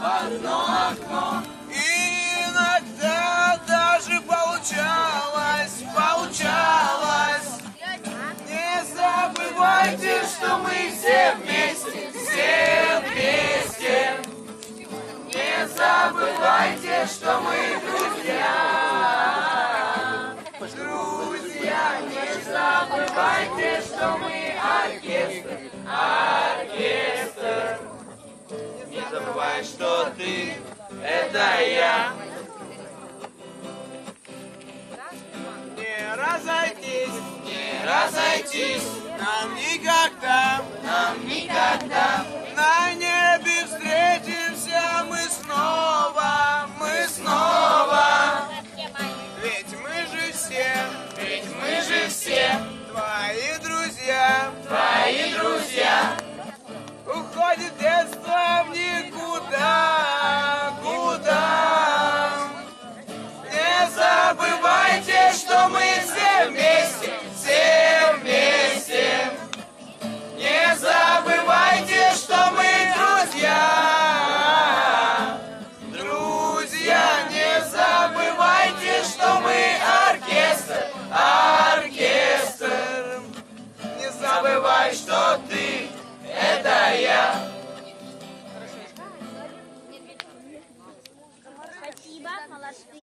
одно окно. И иногда даже получалось. Не забывайте, что мы все вместе. Не забывайте, что мы друзья. Друзья, не забывайте, что мы оркестр. Не забывай, что ты — это я. Не разойтись нам никогда. На небе встретимся мы снова. Ведь мы же все твои друзья. Уходит детство в никуда. Не забывайте, что мы все вместе. Не забывайте, что мы друзья. Друзья, не забывайте, что мы оркестр. Не забывай, что ты — это я.